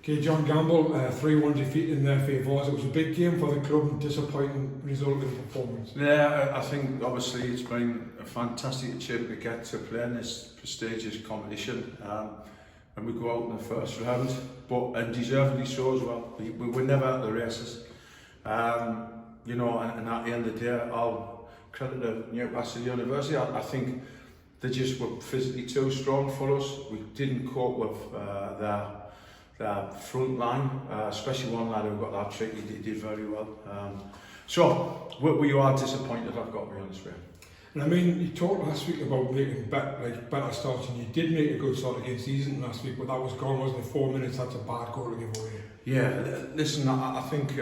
Okay, John Gamble, 3-1 defeat in their FA Vase. It was a big game for the club and disappointing result in the performance. Yeah, I think obviously it's been a fantastic achievement to get to play in this prestigious competition. And we go out in the first round, and deservedly so as well. We were never at the races. You know, and at the end of the day, I'll credit the Newcastle University. I think they just were physically too strong for us. We didn't cope with their front line, especially one lad who got that trick. He did very well. So we are disappointed, I've got to be honest with you. And I mean, you talked last week about making better starts, and you did make a good start against Isuzu last week, but that was gone, wasn't it? 4 minutes, that's a bad goal to give away. Yeah, listen, I think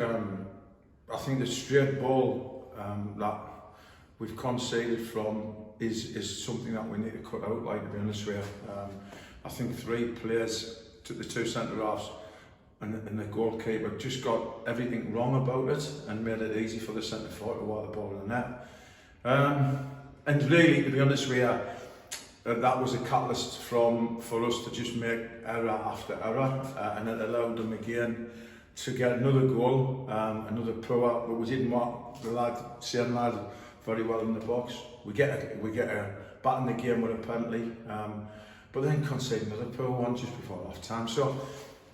the straight ball that we've conceded from is something that we need to cut out, like, to be honest with you. I think 3 players, took the 2 centre-halves and the goalkeeper, just got everything wrong about it and made it easy for the centre-forward to wire the ball in the net. And really, to be honest with you, that was a catalyst for us to just make error after error, and it allowed them again to get another goal, another power, but we didn't want the same lad very well in the box. We get a bat in the game with a penalty, but then concede another poor one just before half time. So,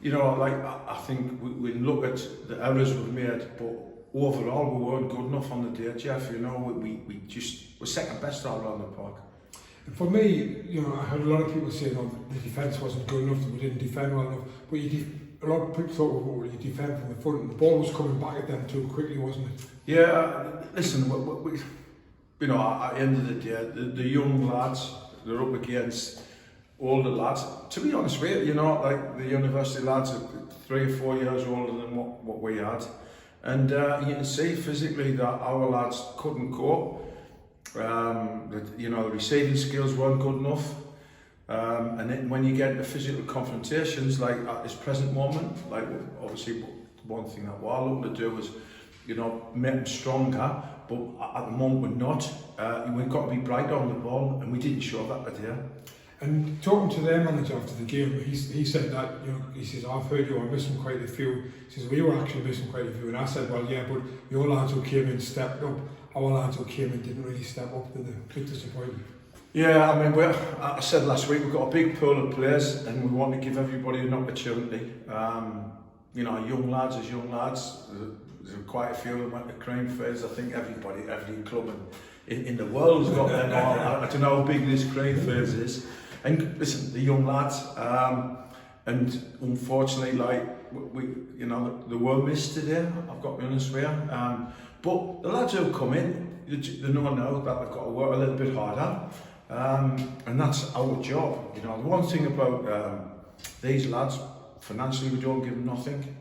you know, like, I think we look at the errors we've made, but overall we weren't good enough on the day, Jeff. You know, we're second best all around the park. And for me, you know, I heard a lot of people saying, oh, the defence wasn't good enough, that we didn't defend well enough, but a lot of people thought, well, you defend from the front, and the ball was coming back at them too quickly, wasn't it? Yeah, listen, we you know, at the end of the day, the young lads, they're up against older lads. To be honest with you, you know, like, the university lads are 3 or 4 years older than what we had. And you can see physically that our lads couldn't cope. You know, the receiving skills weren't good enough. And then when you get into physical confrontations, like at this present moment, like, obviously one thing that we're looking to do is, you know, make them stronger, but at the moment we're not. We've got to be brighter on the ball, and we didn't show that today. And talking to their manager after the game, he said that, you know, he says, I've heard you are missing quite a few. He says, we were actually missing quite a few. And I said, well, yeah, but your lads who came in stepped up. Our lads who came in didn't really step up, did they? Big disappointment. Yeah, I mean, I said last week, we've got a big pool of players and we want to give everybody an opportunity. You know, young lads as young lads. There's quite a few that went to cream phase. I think every club in the world has got them all. I don't know how big this cream phase is. And listen, the young lads, and unfortunately, like, you know, they were missed today, I've got to be honest with you. But the lads who come in, they know now that they've got to work a little bit harder. And that's our job. You know, the one thing about these lads, financially we don't give them nothing.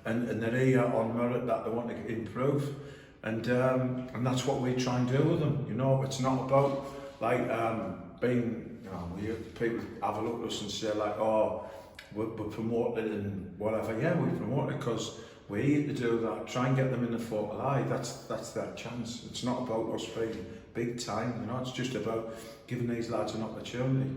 And they're here on merit that they want to improve. And that's what we try and do with them. You know, it's not about, like, being, you know, people have a look at us and say, like, oh, we're promoted and whatever. Yeah, we promote it because we're here to do that. Try and get them in the focal eye. That's their chance. It's not about us being big time, you know. It's just about giving these lads an opportunity.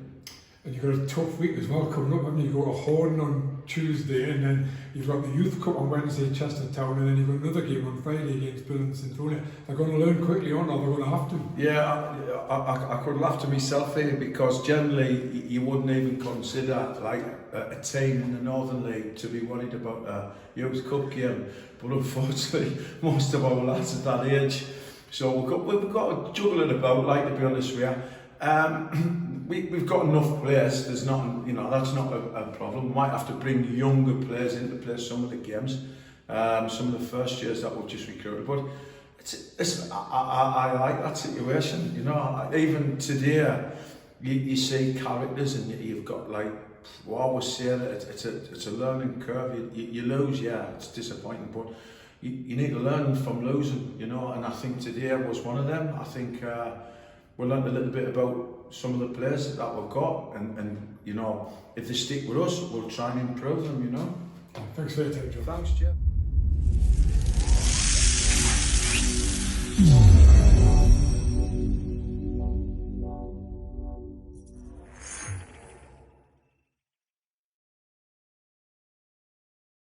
And you've got a tough week as well coming up, haven't you? You've got a Horn on Tuesday, and then you've got the Youth Cup on Wednesday at Chestertown, and then you've got another game on Friday against Bill and Centonia. They're going to learn quickly, aren't they? They're going to have to. Yeah, I could laugh to myself here, because generally you wouldn't even consider, like, a team in the Northern League to be worried about a Youth Cup game. But unfortunately, most of our lads at that age, so we've got to juggle it about, like, to be honest with you. We've got enough players. There's not, you know, that's not a problem. We might have to bring younger players in to play some of the games, some of the first years that we've just recruited. But listen, I like that situation. You know, even today, you see characters, and you've got, like, well, I always say that it's a learning curve. You lose, yeah, it's disappointing, but you need to learn from losing. You know, and I think today was one of them. I think we learned a little bit about some of the players that we've got, and you know, if they stick with us, we'll try and improve them, you know. Thanks for your time, Joe. Thanks, Jeff.